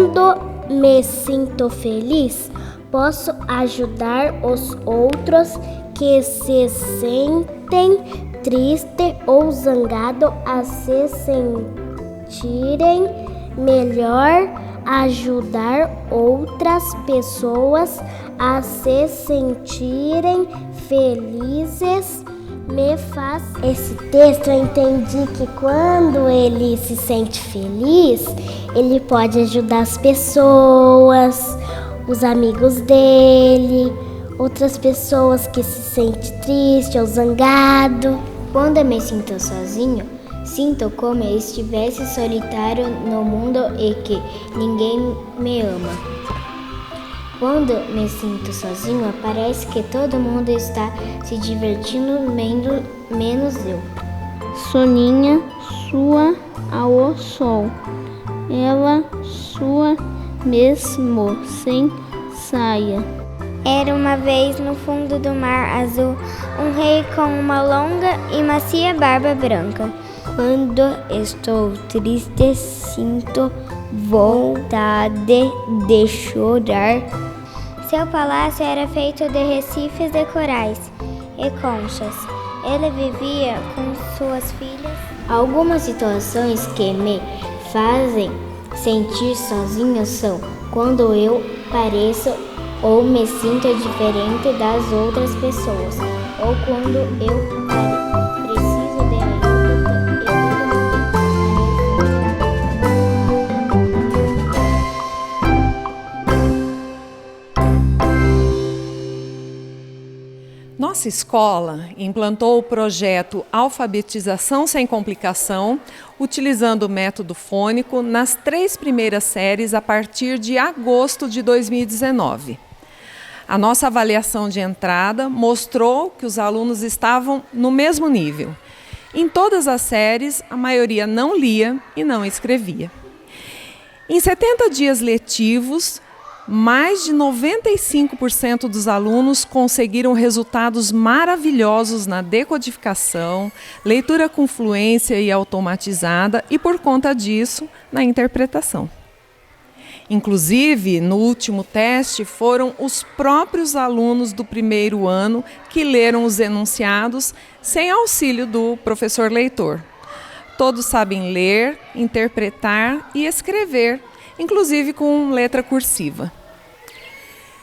Quando me sinto feliz, posso ajudar os outros que se sentem tristes ou zangados a se sentirem melhor. Ajudar outras pessoas a se sentirem felizes me faz. Esse texto eu entendi que quando ele se sente feliz, ele pode ajudar as pessoas, os amigos dele, outras pessoas que se sentem triste ou zangado. Quando eu me sinto sozinho, sinto como eu estivesse solitário no mundo e que ninguém me ama. Quando me sinto sozinho, parece que todo mundo está se divertindo menos eu. Soninha sua ao sol, ela sua mesmo sem saia. Era uma vez no fundo do mar azul, um rei com uma longa e macia barba branca. Quando estou triste, sinto vontade de chorar. Seu palácio era feito de recifes de corais e conchas. Ele vivia com suas filhas. Algumas situações que me fazem sentir sozinho são quando eu pareço ou me sinto diferente das outras pessoas, ou quando eu preciso de ajuda e Nossa escola implantou o projeto Alfabetização Sem Complicação, utilizando o método fônico nas 3 primeiras séries a partir de agosto de 2019. A nossa avaliação de entrada mostrou que os alunos estavam no mesmo nível. Em todas as séries, a maioria não lia e não escrevia. Em 70 dias letivos, mais de 95% dos alunos conseguiram resultados maravilhosos na decodificação, leitura com fluência e automatizada e, por conta disso, na interpretação. Inclusive, no último teste, foram os próprios alunos do primeiro ano que leram os enunciados sem auxílio do professor leitor. Todos sabem ler, interpretar e escrever, inclusive com letra cursiva.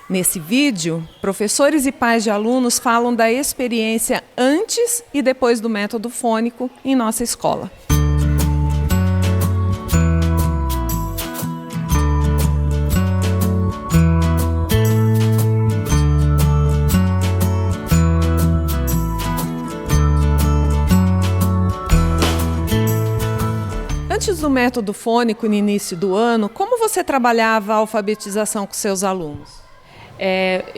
Nesse vídeo, professores e pais de alunos falam da experiência antes e depois do método fônico em nossa escola. Antes do método fônico no início do ano, como você trabalhava a alfabetização com seus alunos?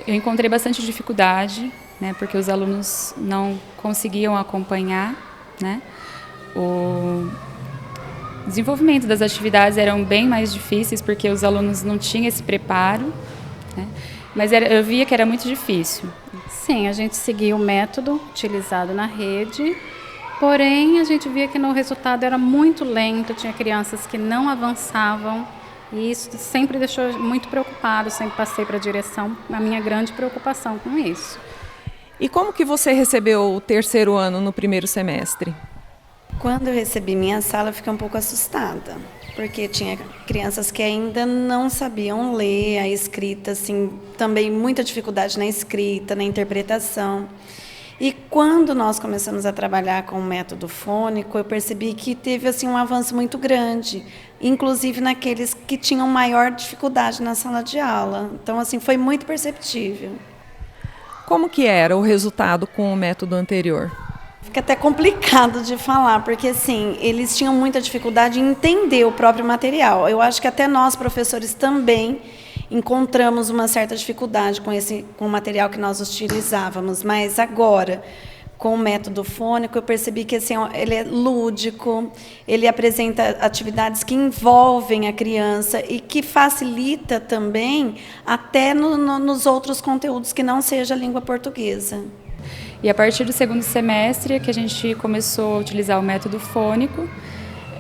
Eu encontrei bastante dificuldade, né, porque os alunos não conseguiam acompanhar, né, o desenvolvimento das atividades eram bem mais difíceis porque os alunos não tinham esse preparo, né, mas eu via que era muito difícil. Sim, a gente seguia o método utilizado na rede, porém a gente via que no resultado era muito lento, tinha crianças que não avançavam. E isso sempre deixou muito preocupado, sempre passei para a direção a minha grande preocupação com isso. E como que você recebeu o terceiro ano no primeiro semestre? Quando eu recebi minha sala, eu fiquei um pouco assustada, porque tinha crianças que ainda não sabiam ler a escrita, assim, também muita dificuldade na escrita, na interpretação. E quando nós começamos a trabalhar com o método fônico, eu percebi que teve assim, um avanço muito grande, inclusive naqueles que tinham maior dificuldade na sala de aula. Então, assim, foi muito perceptível. Como que era o resultado com o método anterior? Fica até complicado de falar, porque assim, eles tinham muita dificuldade em entender o próprio material. Eu acho que até nós, professores, também encontramos uma certa dificuldade com o material que nós utilizávamos, mas agora, com o método fônico, eu percebi que assim, ele é lúdico, ele apresenta atividades que envolvem a criança e que facilita também até nos outros conteúdos que não seja a língua portuguesa. E a partir do segundo semestre, que a gente começou a utilizar o método fônico,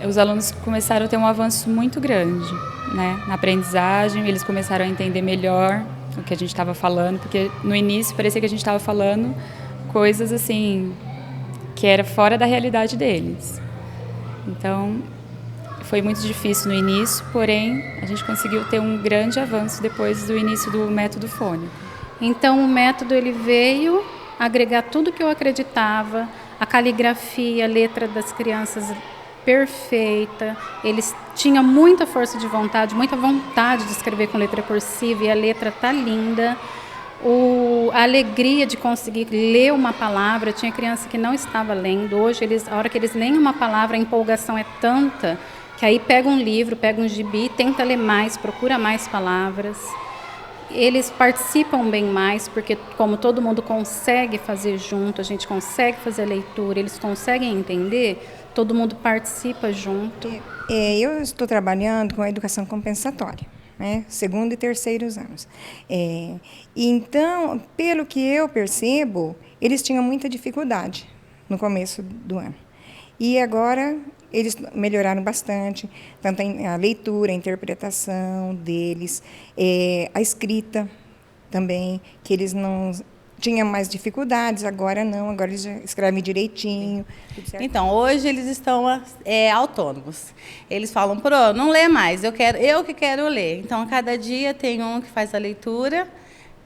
os alunos começaram a ter um avanço muito grande. né, na aprendizagem, eles começaram a entender melhor o que a gente estava falando, porque no início parecia que a gente estava falando coisas assim que era fora da realidade deles. Então, foi muito difícil no início, porém, a gente conseguiu ter um grande avanço depois do início do método fônico. Então, o método ele veio agregar tudo que eu acreditava, a caligrafia, a letra das crianças perfeita, eles tinham muita força de vontade, muita vontade de escrever com letra cursiva, e a letra tá linda. A alegria de conseguir ler uma palavra, tinha criança que não estava lendo, hoje a hora que eles leem uma palavra, a empolgação é tanta, que aí pega um livro, pega um gibi, tenta ler mais, procura mais palavras. Eles participam bem mais, porque como todo mundo consegue fazer junto, a gente consegue fazer a leitura, eles conseguem entender, todo mundo participa junto. Eu estou trabalhando com a educação compensatória, né? 2º e 3º anos. Então, pelo que eu percebo, eles tinham muita dificuldade no começo do ano. E agora eles melhoraram bastante, tanto a leitura, a interpretação deles, a escrita também, que eles não tinham mais dificuldades, agora não, agora eles já escrevem direitinho. Então, hoje eles estão autônomos. Eles falam, não lê mais, eu que quero ler. Então, cada dia tem um que faz a leitura.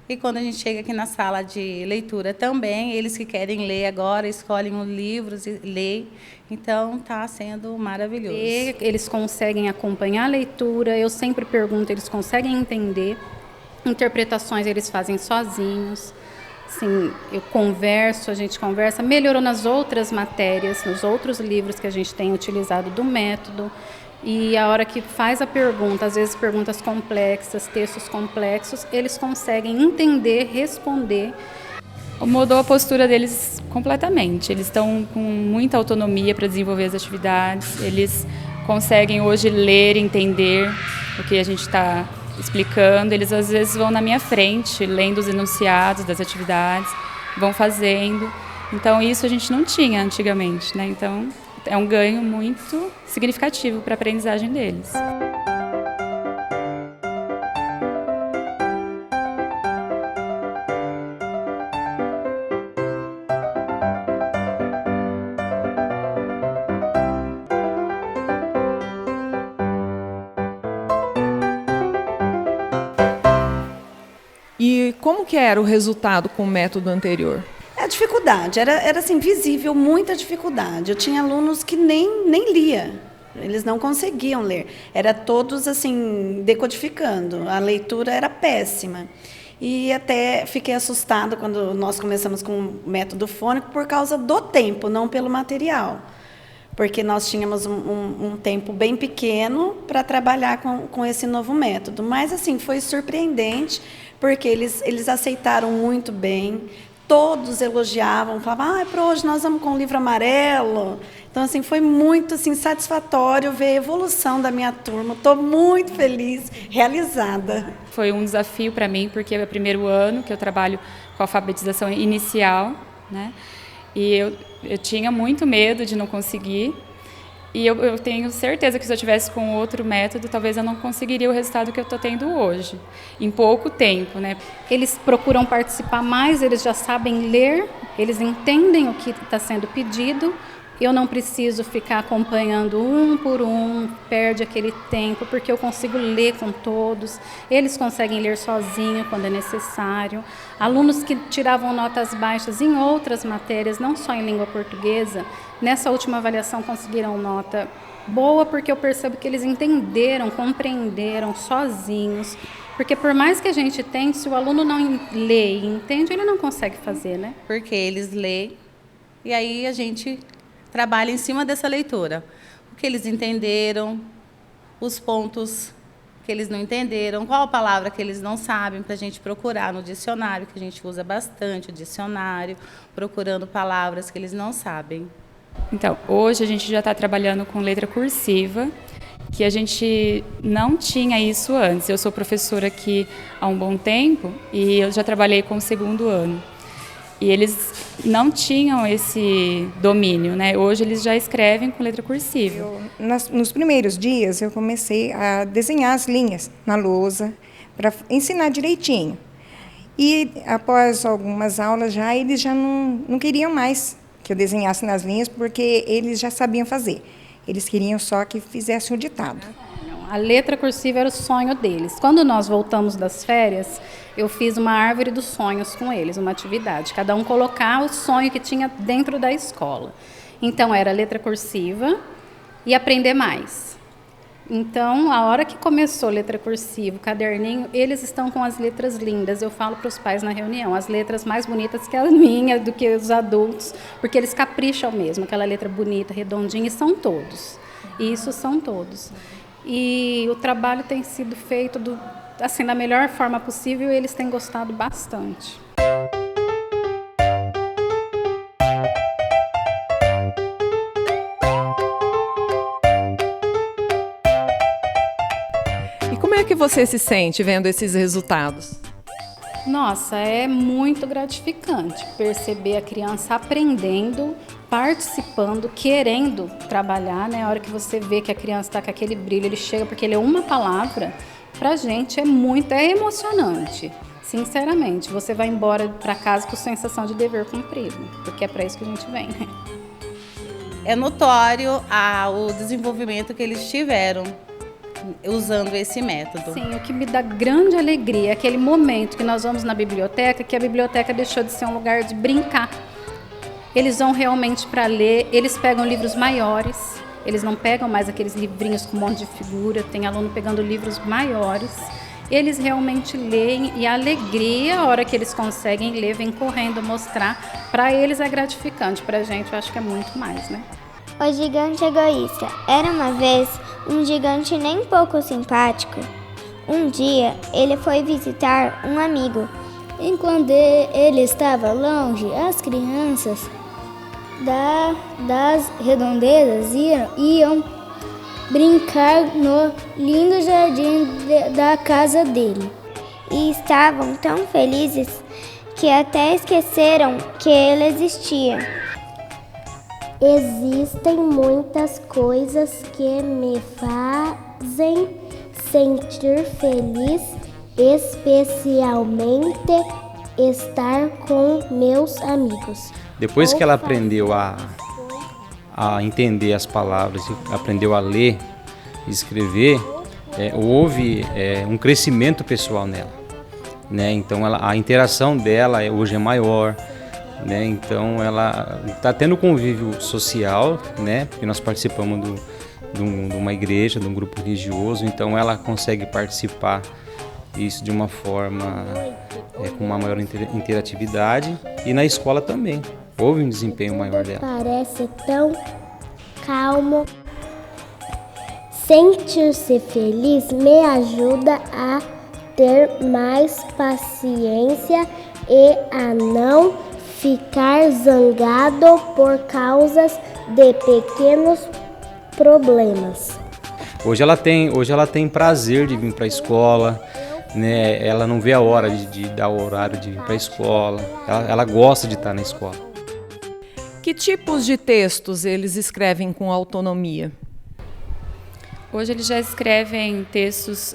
E quando a gente chega aqui na sala de leitura também, eles que querem ler agora, escolhem os livros e leem. Então, está sendo maravilhoso. Eles conseguem acompanhar a leitura, eu sempre pergunto, eles conseguem entender. Interpretações eles fazem sozinhos. Assim, a gente conversa. Melhorou nas outras matérias, nos outros livros que a gente tem utilizado do método. E a hora que faz a pergunta, às vezes perguntas complexas, textos complexos, eles conseguem entender, responder. Mudou a postura deles completamente. Eles estão com muita autonomia para desenvolver as atividades. Eles conseguem hoje ler, entender o que a gente está explicando. Eles às vezes vão na minha frente, lendo os enunciados das atividades, vão fazendo. Então isso a gente não tinha antigamente, né? Então é um ganho muito significativo para a aprendizagem deles. E como que era o resultado com o método anterior? A dificuldade, era assim, visível, muita dificuldade. Eu tinha alunos que nem lia, eles não conseguiam ler. Era todos assim, decodificando, a leitura era péssima. E até fiquei assustada quando nós começamos com o método fônico por causa do tempo, não pelo material. Porque nós tínhamos um tempo bem pequeno para trabalhar com esse novo método. Mas assim, foi surpreendente, porque eles aceitaram muito bem. Todos elogiavam, falavam, para hoje nós vamos com o livro amarelo. Então, assim, foi muito assim, satisfatório ver a evolução da minha turma. Estou muito feliz, realizada. Foi um desafio para mim, porque é o primeiro ano que eu trabalho com a alfabetização inicial, né? E eu tinha muito medo de não conseguir. E eu tenho certeza que se eu tivesse com outro método, talvez eu não conseguiria o resultado que eu estou tendo hoje, em pouco tempo, né? Eles procuram participar mais, eles já sabem ler, eles entendem o que está sendo pedido. Eu não preciso ficar acompanhando um por um, perde aquele tempo, porque eu consigo ler com todos. Eles conseguem ler sozinho quando é necessário. Alunos que tiravam notas baixas em outras matérias, não só em língua portuguesa, nessa última avaliação conseguiram nota boa, porque eu percebo que eles entenderam, compreenderam sozinhos. Porque por mais que a gente tente, se o aluno não lê e entende, ele não consegue fazer, né? Porque eles leem e aí a gente trabalha em cima dessa leitura. O que eles entenderam, os pontos que eles não entenderam, qual a palavra que eles não sabem, para a gente procurar no dicionário, que a gente usa bastante o dicionário, procurando palavras que eles não sabem. Então, hoje a gente já está trabalhando com letra cursiva, que a gente não tinha isso antes. Eu sou professora aqui há um bom tempo e eu já trabalhei com o 2º ano. E eles não tinham esse domínio, né? Hoje eles já escrevem com letra cursiva. Nos primeiros dias eu comecei a desenhar as linhas na lousa para ensinar direitinho. E após algumas aulas eles já não queriam mais que eu desenhasse nas linhas, porque eles já sabiam fazer. Eles queriam só que fizesse o ditado. A letra cursiva era o sonho deles. Quando nós voltamos das férias, eu fiz uma árvore dos sonhos com eles, uma atividade. Cada um colocar o sonho que tinha dentro da escola. Então, era letra cursiva e aprender mais. Então, a hora que começou letra cursiva, o caderninho, eles estão com as letras lindas. Eu falo para os pais na reunião, as letras mais bonitas que as minhas, do que os adultos, porque eles capricham mesmo, aquela letra bonita, redondinha, e são todos. Isso são todos. E o trabalho tem sido feito assim, da melhor forma possível, e eles têm gostado bastante. E como é que você se sente vendo esses resultados? Nossa, é muito gratificante perceber a criança aprendendo, participando, querendo trabalhar, né? A hora que você vê que a criança está com aquele brilho, ele chega porque ele é uma palavra, pra gente é emocionante. Sinceramente, você vai embora para casa com sensação de dever cumprido, porque é para isso que a gente vem, né? É notório o desenvolvimento que eles tiveram usando esse método. Sim, o que me dá grande alegria é aquele momento que nós vamos na biblioteca, que a biblioteca deixou de ser um lugar de brincar. Eles vão realmente para ler, eles pegam livros maiores, eles não pegam mais aqueles livrinhos com um monte de figura, tem aluno pegando livros maiores. Eles realmente leem e a alegria, a hora que eles conseguem ler, vem correndo mostrar. Para eles é gratificante, para a gente eu acho que é muito mais, né? O gigante egoísta. Era uma vez um gigante nem pouco simpático. Um dia, ele foi visitar um amigo. Enquanto ele estava longe, as crianças das redondezas iam brincar no lindo jardim da casa dele. E estavam tão felizes que até esqueceram que ele existia. Existem muitas coisas que me fazem sentir feliz, especialmente estar com meus amigos. Depois que ela aprendeu a entender as palavras, aprendeu a ler e escrever, houve um crescimento pessoal nela, né? Então a interação dela hoje é maior. Né? Então ela está tendo convívio social, né? Porque nós participamos de uma igreja, de um grupo religioso, então ela consegue participar isso de uma forma com uma maior interatividade, e na escola também houve um desempenho maior dela. Parece tão calmo. Sentir-se feliz me ajuda a ter mais paciência e a não ficar zangado por causa de pequenos problemas. Hoje ela tem prazer de vir para a escola, né? Ela não vê a hora de dar o horário de vir para a escola. Ela gosta de estar na escola. Que tipos de textos eles escrevem com autonomia? Hoje eles já escrevem textos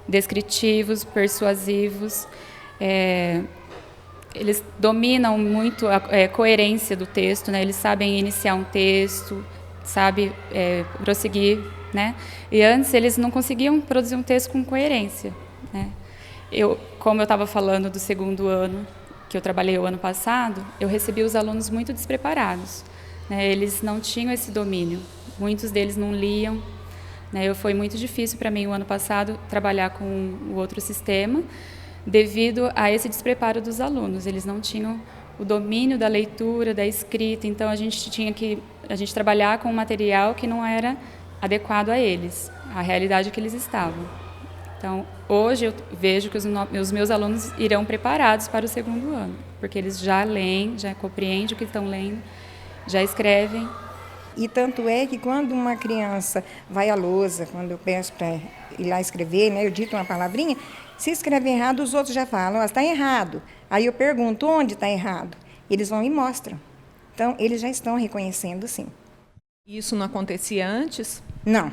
descritivos, persuasivos. Eles dominam muito a coerência do texto, né? Eles sabem iniciar um texto, sabem prosseguir, né? E antes eles não conseguiam produzir um texto com coerência, né? Como eu estava falando do segundo ano, que eu trabalhei o ano passado, eu recebi os alunos muito despreparados, né? Eles não tinham esse domínio, muitos deles não liam, né? Foi muito difícil para mim o ano passado trabalhar com o outro sistema, devido a esse despreparo dos alunos. Eles não tinham o domínio da leitura, da escrita, então a gente tinha que trabalhar com um material que não era adequado a eles, à realidade que eles estavam. Então, hoje eu vejo que os meus alunos irão preparados para o segundo ano, porque eles já leem, já compreendem o que estão lendo, já escrevem. E tanto é que quando uma criança vai à lousa, quando eu peço para ir lá escrever, né, eu dito uma palavrinha, Se escreve errado, os outros já falam, está errado. Aí eu pergunto, onde está errado? Eles vão e mostram. Então, eles já estão reconhecendo, sim. Isso não acontecia antes? Não.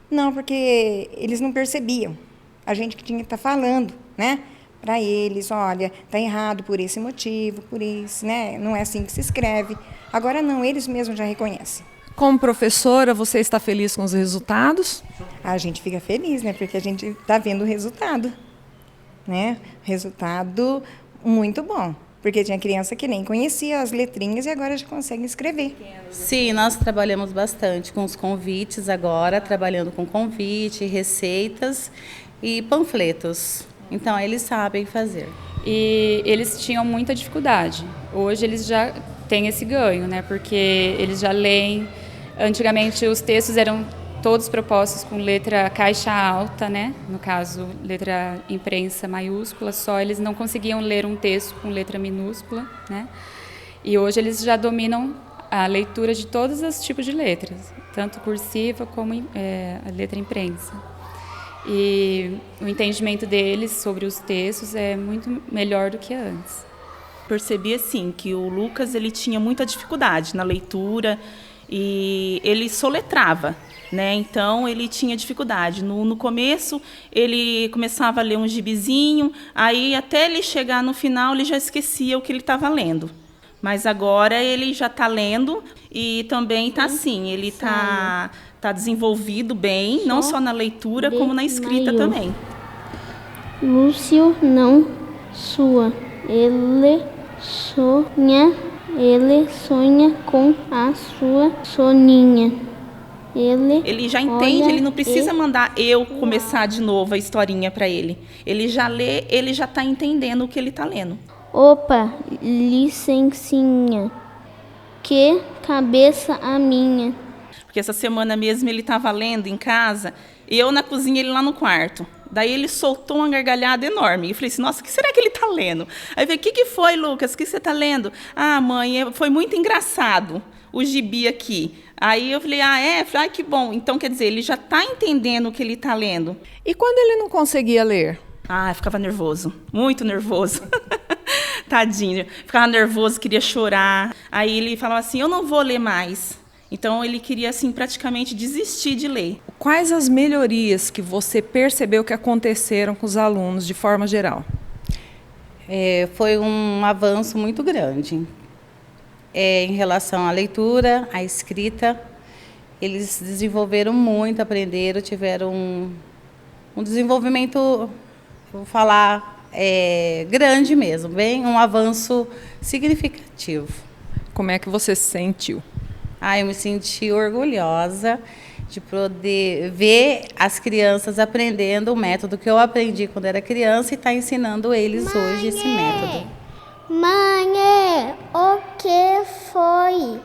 Não, porque eles não percebiam. A gente que tinha que estar falando, né? Para eles, olha, está errado por esse motivo, por isso, né? Não é assim que se escreve. Agora não, eles mesmos já reconhecem. Como professora, você está feliz com os resultados? A gente fica feliz, né? Porque a gente está vendo o resultado, né? Resultado muito bom. Porque tinha criança que nem conhecia as letrinhas e agora já consegue escrever. Sim, nós trabalhamos bastante com os convites agora, trabalhando com convite, receitas e panfletos. Então, eles sabem fazer. E eles tinham muita dificuldade. Hoje eles já têm esse ganho, né? Porque eles já leem. Antigamente os textos eram todos propostos com letra caixa alta, né? No caso, letra imprensa maiúscula, só eles não conseguiam ler um texto com letra minúscula, né? E hoje eles já dominam a leitura de todos os tipos de letras, tanto cursiva como a letra imprensa. E o entendimento deles sobre os textos é muito melhor do que antes. Percebi assim que o Lucas ele tinha muita dificuldade na leitura e ele soletrava, né? Então ele tinha dificuldade. No começo ele começava a ler um gibizinho, aí até ele chegar no final ele já esquecia o que ele estava lendo. Mas agora ele já está lendo e também está assim, ele está desenvolvido bem, não só na leitura, como na escrita também. Lúcio não sua, ele sonha com a sua soninha. Ele já entende, ele não precisa mandar eu começar de novo a historinha para ele. Ele já lê, ele já está entendendo o que ele está lendo. Opa, licencinha, que cabeça a minha. Porque essa semana mesmo ele estava lendo em casa, e eu na cozinha, ele lá no quarto. Daí ele soltou uma gargalhada enorme. E eu falei assim, nossa, o que será que ele está lendo? Aí eu falei, o que foi, Lucas? O que você está lendo? Ah, mãe, foi muito engraçado o gibi aqui. Aí eu falei, Falei, que bom. Então, quer dizer, ele já está entendendo o que ele está lendo. E quando ele não conseguia ler? Ficava nervoso, muito nervoso. Tadinho, ficava nervoso, queria chorar. Aí ele falava assim, eu não vou ler mais. Então, ele queria, assim, praticamente desistir de ler. Quais as melhorias que você percebeu que aconteceram com os alunos, de forma geral? Foi um avanço muito grande. Em relação à leitura, à escrita, eles desenvolveram muito, aprenderam, tiveram um desenvolvimento, vou falar, grande mesmo, bem, um avanço significativo. Como é que você se sentiu? Eu me senti orgulhosa de poder ver as crianças aprendendo o método que eu aprendi quando era criança e estar ensinando eles hoje esse método. Mãe, o que foi,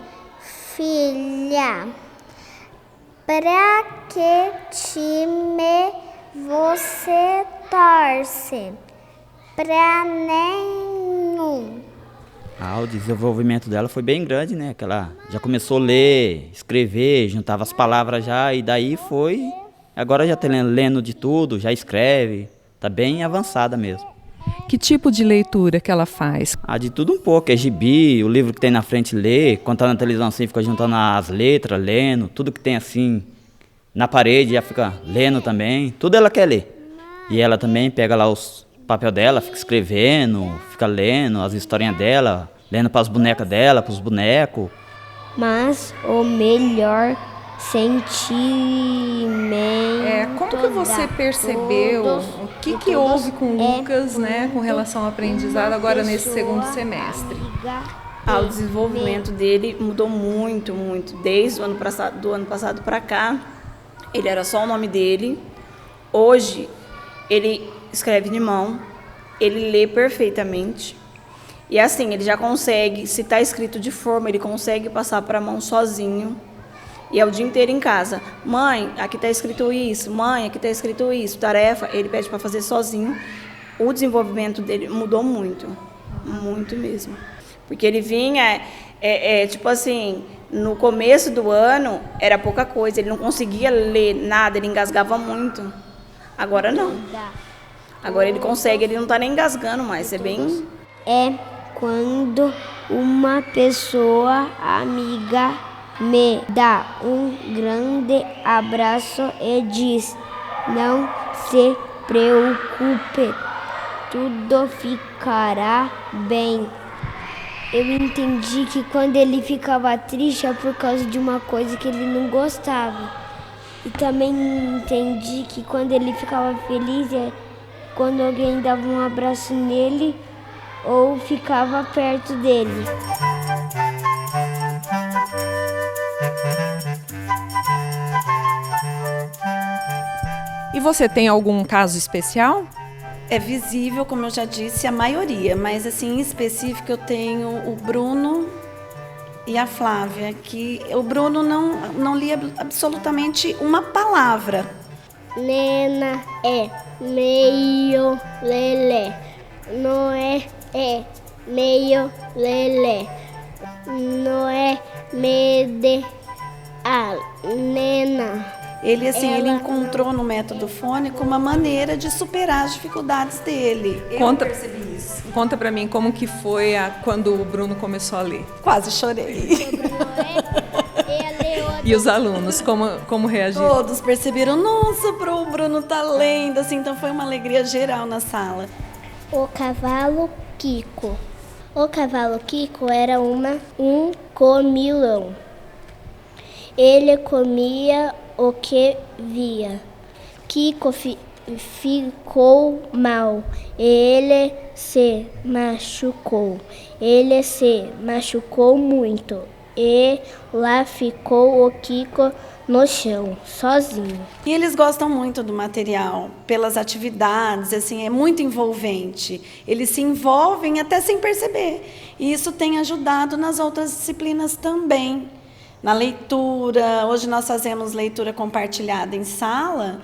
filha? Para que time você torce? Para nenhum. O desenvolvimento dela foi bem grande, né? Que ela já começou a ler, escrever, juntava as palavras já, e daí foi. Agora já está lendo de tudo, já escreve, está bem avançada mesmo. Que tipo de leitura que ela faz? De tudo um pouco, é gibi, o livro que tem na frente lê, quando está na televisão assim, fica juntando as letras, lendo, tudo que tem assim na parede já fica lendo também, tudo ela quer ler. E ela também pega lá os papel dela, fica escrevendo, fica lendo as historinhas dela, lendo para as bonecas dela, para os bonecos. Mas o melhor sentimento... Como que você percebeu o que houve com o Lucas, né, com relação ao aprendizado agora nesse segundo semestre? O desenvolvimento dele mudou muito, muito. Desde o ano passado para cá, ele era só o nome dele. Hoje, ele escreve de mão, ele lê perfeitamente. E assim, ele já consegue, se está escrito de forma, ele consegue passar para a mão sozinho. E é o dia inteiro em casa. Mãe, aqui está escrito isso. Mãe, aqui está escrito isso. Tarefa, ele pede para fazer sozinho. O desenvolvimento dele mudou muito. Muito mesmo. Porque ele vinha, tipo assim, no começo do ano, era pouca coisa. Ele não conseguia ler nada, ele engasgava muito. Agora não. Agora ele consegue, ele não tá nem engasgando mais, é bem... É quando uma pessoa amiga me dá um grande abraço e diz: não se preocupe, tudo ficará bem. Eu entendi que quando ele ficava triste é por causa de uma coisa que ele não gostava. E também entendi que quando ele ficava feliz é quando alguém dava um abraço nele ou ficava perto dele. E você tem algum caso especial? É visível, como eu já disse, a maioria, mas assim, em específico eu tenho o Bruno e a Flávia, que o Bruno não lia absolutamente uma palavra. Nena é meio lelé, Noé é meio lelé, Noé mede a nena. Ele, assim, ele encontrou no método fônico uma maneira de superar as dificuldades dele. Eu percebi isso. Conta pra mim como que foi quando o Bruno começou a ler. Quase chorei. E os alunos, como reagiram? Todos perceberam, nossa, o Bruno tá lendo, assim, então foi uma alegria geral na sala. O cavalo Kiko. O cavalo Kiko era um comilão. Ele comia o que via. Kiko ficou mal. Ele se machucou. Ele se machucou muito. E lá ficou o Kiko no chão, sozinho. E eles gostam muito do material, pelas atividades, assim, é muito envolvente. Eles se envolvem até sem perceber. E isso tem ajudado nas outras disciplinas também. Na leitura, hoje nós fazemos leitura compartilhada em sala,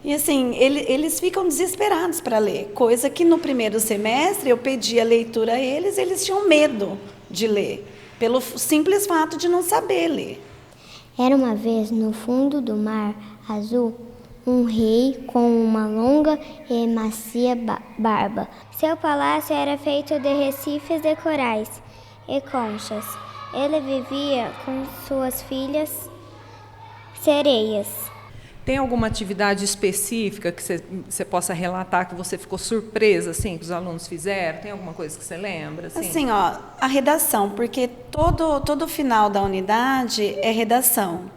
e assim, eles ficam desesperados para ler, coisa que no primeiro semestre eu pedia leitura a eles tinham medo de ler, pelo simples fato de não saber ler. Era uma vez no fundo do mar azul, um rei com uma longa e macia barba. Seu palácio era feito de recifes de corais e conchas. Ele vivia com suas filhas sereias. Tem alguma atividade específica que você possa relatar que você ficou surpresa, assim, que os alunos fizeram? Tem alguma coisa que você lembra? Assim, ó, a redação, porque todo final da unidade é redação.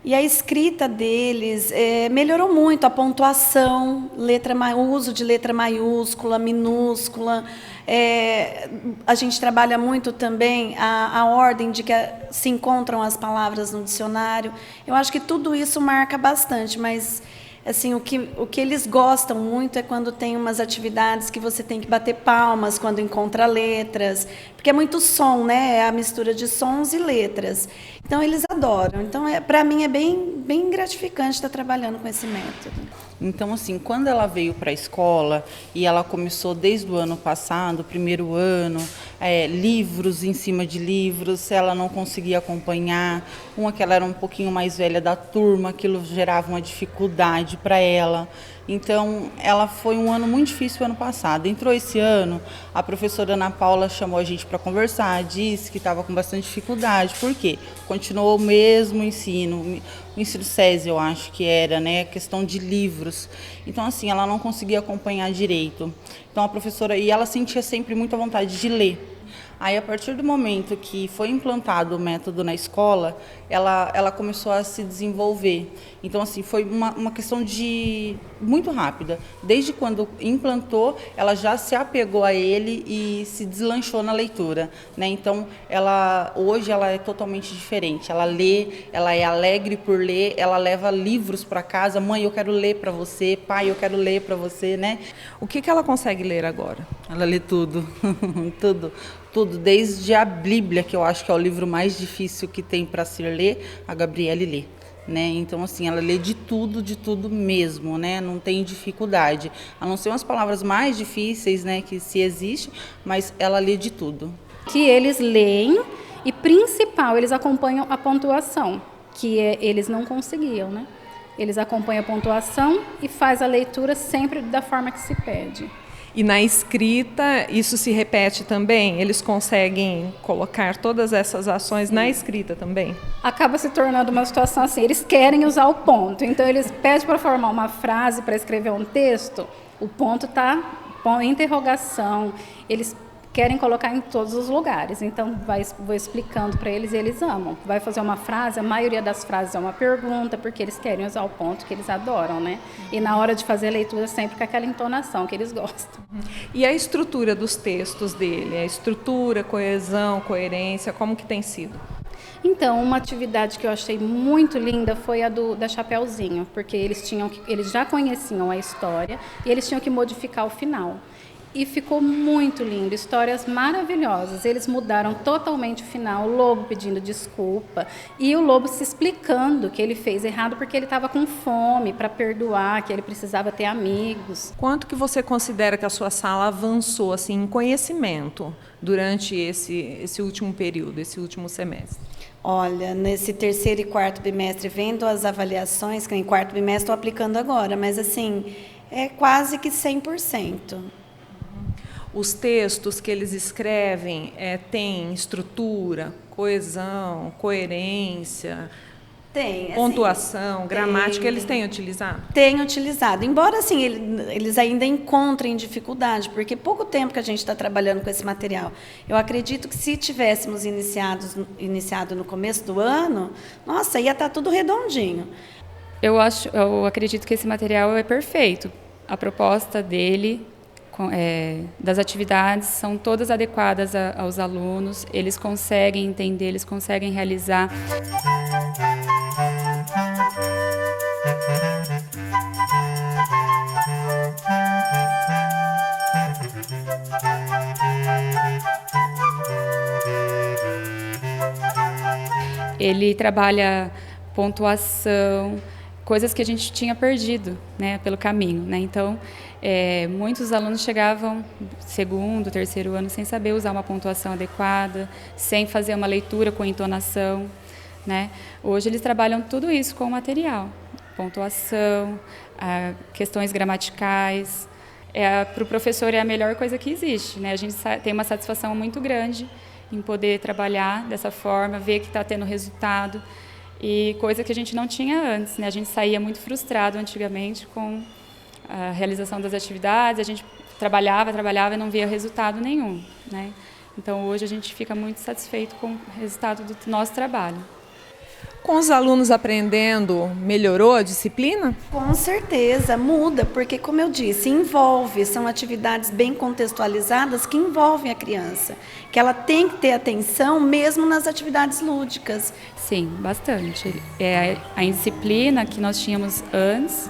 E a escrita deles melhorou muito, a pontuação, o uso de letra maiúscula, minúscula. A gente trabalha muito também a ordem de que se encontram as palavras no dicionário. Eu acho que tudo isso marca bastante, mas assim, o que eles gostam muito é quando tem umas atividades que você tem que bater palmas quando encontra letras, porque é muito som, né? É a mistura de sons e letras. Então, eles adoram. Então, para mim, é bem gratificante estar trabalhando com esse método. Então, assim, quando ela veio para a escola e ela começou desde o ano passado, o primeiro ano, livros em cima de livros, ela não conseguia acompanhar. Que ela era um pouquinho mais velha da turma, aquilo gerava uma dificuldade para ela. Então, ela foi um ano muito difícil o ano passado. Entrou esse ano, a professora Ana Paula chamou a gente para conversar, disse que estava com bastante dificuldade. Por quê? Continuou o mesmo ensino, o ensino SESI, eu acho que era, né? Questão de livros. Então, assim, ela não conseguia acompanhar direito. Então, a professora, e ela sentia sempre muita vontade de ler. Aí, a partir do momento que foi implantado o método na escola, ela começou a se desenvolver. Então, assim, foi uma questão de muito rápida. Desde quando implantou, ela já se apegou a ele e se deslanchou na leitura, né? Então, hoje ela é totalmente diferente. Ela lê, ela é alegre por ler, ela leva livros para casa. Mãe, eu quero ler para você. Pai, eu quero ler para você, né? O que ela consegue ler agora? Ela lê tudo, tudo, desde a Bíblia, que eu acho que é o livro mais difícil que tem para se ler, a Gabriele lê. Né? Então, assim, ela lê de tudo mesmo, né? Não tem dificuldade. A não ser umas palavras mais difíceis, né, que se existe, mas ela lê de tudo. Que eles leem e, principal, eles acompanham a pontuação, que eles não conseguiam, né? Eles acompanham a pontuação e faz a leitura sempre da forma que se pede. E na escrita, isso se repete também? Eles conseguem colocar todas essas ações na escrita também? Acaba se tornando uma situação assim, eles querem usar o ponto, então eles pedem para formar uma frase, para escrever um texto, o ponto está com interrogação, eles querem colocar em todos os lugares, então vou explicando para eles e eles amam. Vai fazer uma frase, a maioria das frases é uma pergunta, porque eles querem usar o ponto que eles adoram, né? E na hora de fazer a leitura, sempre com aquela entonação que eles gostam. E a estrutura dos textos dele? A estrutura, coesão, coerência, como que tem sido? Então, uma atividade que eu achei muito linda foi a da Chapeuzinho, porque eles já conheciam a história e eles tinham que modificar o final. E ficou muito lindo, histórias maravilhosas. Eles mudaram totalmente o final, o lobo pedindo desculpa e o lobo se explicando que ele fez errado porque ele estava com fome, para perdoar, que ele precisava ter amigos. Quanto que você considera que a sua sala avançou assim, em conhecimento durante esse último período, esse último semestre? Olha, nesse terceiro e quarto bimestre, vendo as avaliações, que em quarto bimestre estou aplicando agora, mas assim, é quase que 100%. Os textos que eles escrevem têm estrutura, coesão, coerência, tem, pontuação, gramática, eles têm utilizado? Têm utilizado, embora assim, eles ainda encontrem dificuldade, porque pouco tempo que a gente está trabalhando com esse material. Eu acredito que se tivéssemos iniciado no começo do ano, nossa, ia estar tudo redondinho. Eu acredito que esse material é perfeito. A proposta dele, das atividades, são todas adequadas aos alunos, eles conseguem entender, eles conseguem realizar. Ele trabalha pontuação, coisas que a gente tinha perdido, né, pelo caminho, né? Então, muitos alunos chegavam segundo, terceiro ano sem saber usar uma pontuação adequada, sem fazer uma leitura com entonação, né? Hoje eles trabalham tudo isso com o material, pontuação, questões gramaticais. Para o professor é a melhor coisa que existe, né? A gente tem uma satisfação muito grande em poder trabalhar dessa forma, ver que está tendo resultado, e coisa que a gente não tinha antes, né? A gente saía muito frustrado antigamente com a realização das atividades, a gente trabalhava e não via resultado nenhum, né? Então hoje a gente fica muito satisfeito com o resultado do nosso trabalho. Com os alunos aprendendo, melhorou a disciplina? Com certeza, muda, porque, como eu disse, são atividades bem contextualizadas que envolvem a criança, que ela tem que ter atenção mesmo nas atividades lúdicas. Sim, bastante. A disciplina que nós tínhamos antes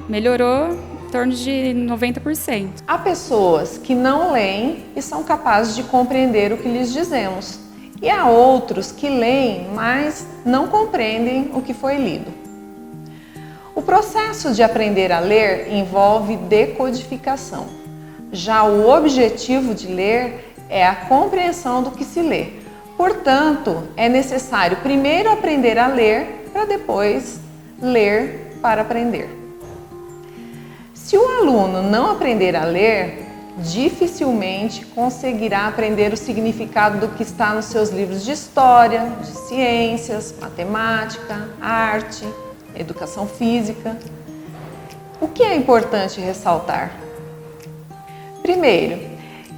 melhorou em torno de 90%. Há pessoas que não leem e são capazes de compreender o que lhes dizemos. E há outros que leem, mas não compreendem o que foi lido. O processo de aprender a ler envolve decodificação. Já o objetivo de ler é a compreensão do que se lê. Portanto, é necessário primeiro aprender a ler para depois ler para aprender. Se o aluno não aprender a ler, dificilmente conseguirá aprender o significado do que está nos seus livros de história, de ciências, matemática, arte, educação física. O que é importante ressaltar? Primeiro,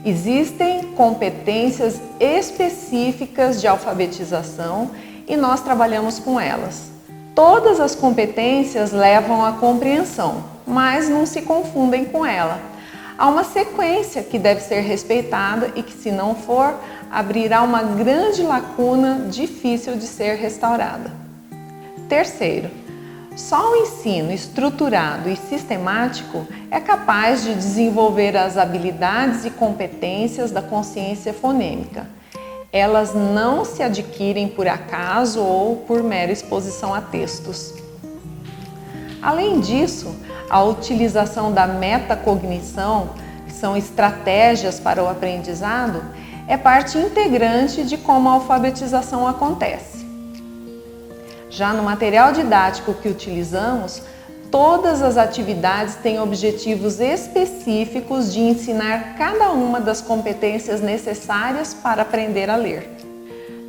existem competências específicas de alfabetização e nós trabalhamos com elas. Todas as competências levam à compreensão, mas não se confundem com ela. Há uma sequência que deve ser respeitada e que, se não for, abrirá uma grande lacuna difícil de ser restaurada. Terceiro, só o ensino estruturado e sistemático é capaz de desenvolver as habilidades e competências da consciência fonêmica. Elas não se adquirem por acaso ou por mera exposição a textos. Além disso, a utilização da metacognição, que são estratégias para o aprendizado, é parte integrante de como a alfabetização acontece. Já no material didático que utilizamos, todas as atividades têm objetivos específicos de ensinar cada uma das competências necessárias para aprender a ler.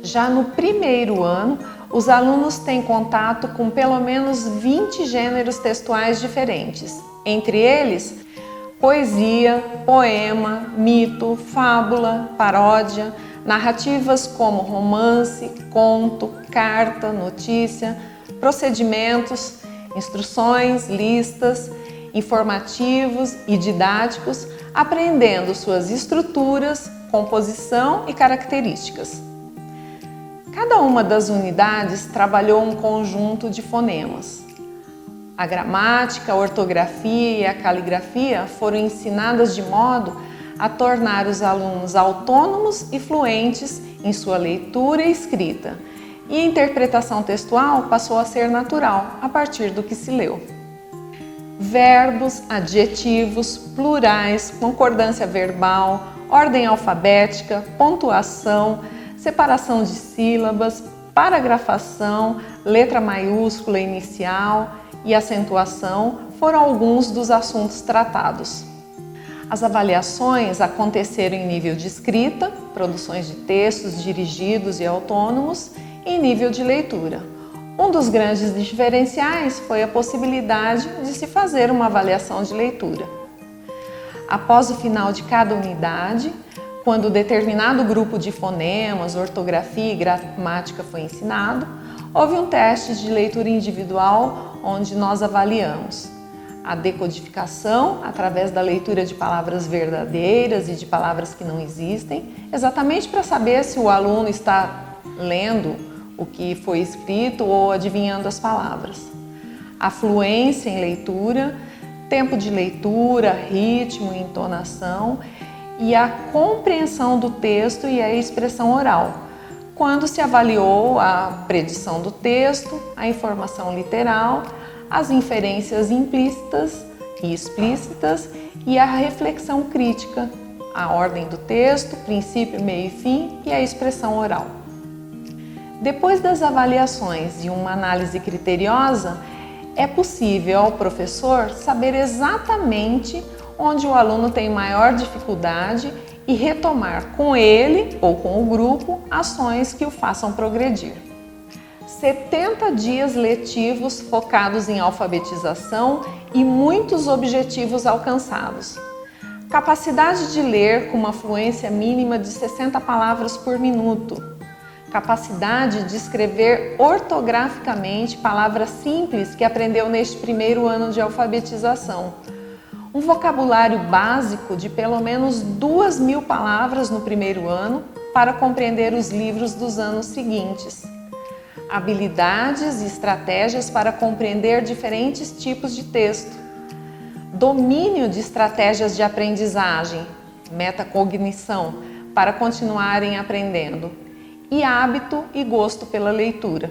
Já no primeiro ano, os alunos têm contato com pelo menos 20 gêneros textuais diferentes, entre eles poesia, poema, mito, fábula, paródia, narrativas como romance, conto, carta, notícia, procedimentos, instruções, listas, informativos e didáticos, aprendendo suas estruturas, composição e características. Cada uma das unidades trabalhou um conjunto de fonemas. A gramática, a ortografia e a caligrafia foram ensinadas de modo a tornar os alunos autônomos e fluentes em sua leitura e escrita, e a interpretação textual passou a ser natural a partir do que se leu. Verbos, adjetivos, plurais, concordância verbal, ordem alfabética, pontuação, separação de sílabas, paragrafação, letra maiúscula inicial e acentuação foram alguns dos assuntos tratados. As avaliações aconteceram em nível de escrita, produções de textos dirigidos e autônomos, e em nível de leitura. Um dos grandes diferenciais foi a possibilidade de se fazer uma avaliação de leitura. Após o final de cada unidade, quando determinado grupo de fonemas, ortografia e gramática foi ensinado, houve um teste de leitura individual onde nós avaliamos a decodificação através da leitura de palavras verdadeiras e de palavras que não existem, exatamente para saber se o aluno está lendo o que foi escrito ou adivinhando as palavras. A fluência em leitura, tempo de leitura, ritmo e entonação e a compreensão do texto e a expressão oral, quando se avaliou a predição do texto, a informação literal, as inferências implícitas e explícitas e a reflexão crítica, a ordem do texto, princípio, meio e fim e a expressão oral. Depois das avaliações e uma análise criteriosa, é possível ao professor saber exatamente onde o aluno tem maior dificuldade e retomar com ele ou com o grupo ações que o façam progredir. 70 dias letivos focados em alfabetização e muitos objetivos alcançados. Capacidade de ler com uma fluência mínima de 60 palavras por minuto. Capacidade de escrever ortograficamente palavras simples que aprendeu neste primeiro ano de alfabetização. Um vocabulário básico de pelo menos 2.000 palavras no primeiro ano para compreender os livros dos anos seguintes. Habilidades e estratégias para compreender diferentes tipos de texto. Domínio de estratégias de aprendizagem, metacognição, para continuarem aprendendo. E hábito e gosto pela leitura.